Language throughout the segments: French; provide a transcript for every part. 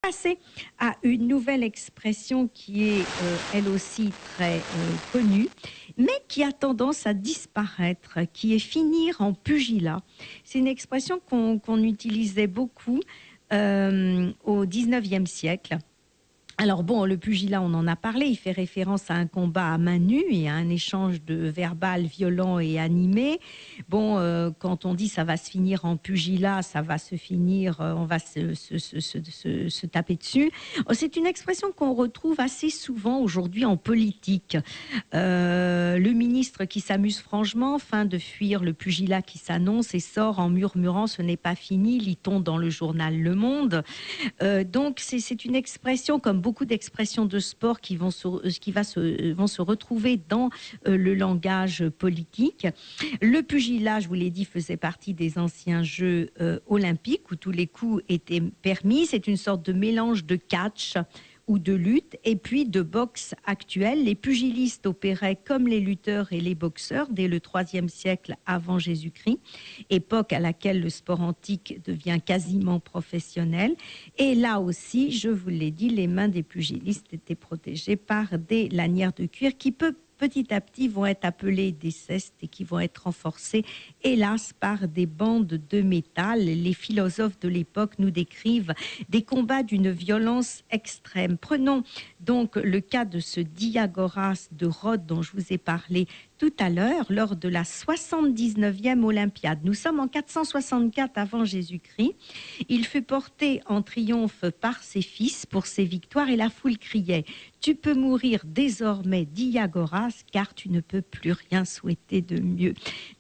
Passer à une nouvelle expression qui est elle aussi très connue, mais qui a tendance à disparaître, qui est finir en pugilat. C'est une expression qu'on utilisait beaucoup au 19e siècle. Alors bon, le pugilat, on en a parlé, il fait référence à un combat à main nue et à un échange de verbal violent et animé. Bon, quand on dit ça va se finir en pugilat, ça va se finir, on va se taper dessus. C'est une expression qu'on retrouve assez souvent aujourd'hui en politique. Le ministre qui s'amuse franchement, feint de fuir le pugilat qui s'annonce et sort en murmurant « ce n'est pas fini », lit-on dans le journal Le Monde. Donc c'est une expression, comme beaucoup d'expressions de sport, vont se retrouver dans le langage politique. Le pugilat, je vous l'ai dit, faisait partie des anciens Jeux olympiques où tous les coups étaient permis. C'est une sorte de mélange de catch ou de lutte, et puis de boxe actuelle. Les pugilistes opéraient comme les lutteurs et les boxeurs dès le IIIe siècle avant Jésus-Christ, époque à laquelle le sport antique devient quasiment professionnel. Et là aussi, je vous l'ai dit, les mains des pugilistes étaient protégées par des lanières de cuir qui petit à petit vont être appelées des cestes et qui vont être renforcées, hélas, par des bandes de métal. Les philosophes de l'époque nous décrivent des combats d'une violence extrême. Prenons donc le cas de ce Diagoras de Rhodes dont je vous ai parlé tout à l'heure, lors de la 79e Olympiade. Nous sommes en 464 avant Jésus-Christ. Il fut porté en triomphe par ses fils pour ses victoires et la foule criait « Tu peux mourir désormais, Diagoras, car tu ne peux plus rien souhaiter de mieux ».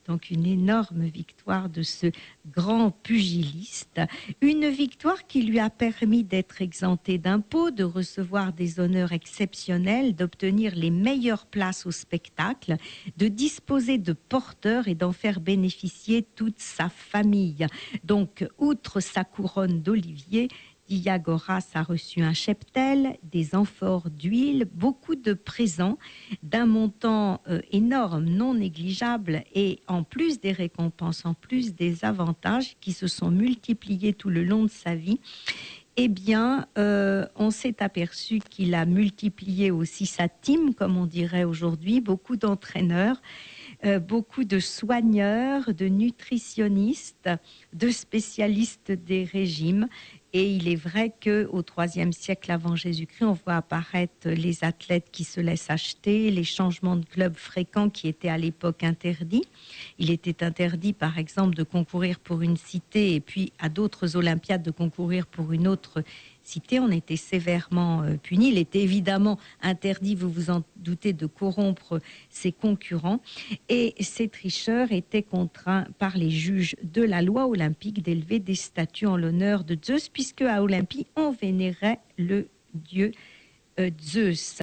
Donc une énorme victoire de ce grand pugiliste, une victoire qui lui a permis d'être exempté d'impôts, de recevoir des honneurs exceptionnels, d'obtenir les meilleures places au spectacle, de disposer de porteurs et d'en faire bénéficier toute sa famille. Donc, outre sa couronne d'olivier, Diagoras a reçu un cheptel, des amphores d'huile, beaucoup de présents d'un montant énorme, non négligeable, et en plus des récompenses, en plus des avantages qui se sont multipliés tout le long de sa vie. Eh bien, on s'est aperçu qu'il a multiplié aussi sa team, comme on dirait aujourd'hui, beaucoup d'entraîneurs, beaucoup de soigneurs, de nutritionnistes, de spécialistes des régimes. Et il est vrai qu'au IIIe siècle avant Jésus-Christ, on voit apparaître les athlètes qui se laissent acheter, les changements de clubs fréquents qui étaient à l'époque interdits. Il était interdit, par exemple, de concourir pour une cité et puis à d'autres Olympiades de concourir pour une autre cité. On était sévèrement punis. Il était évidemment interdit, vous vous en doutez, de corrompre ses concurrents. Et ces tricheurs étaient contraints par les juges de la loi olympique d'élever des statues en l'honneur de Zeus, puisque à Olympie, on vénérait le dieu Zeus.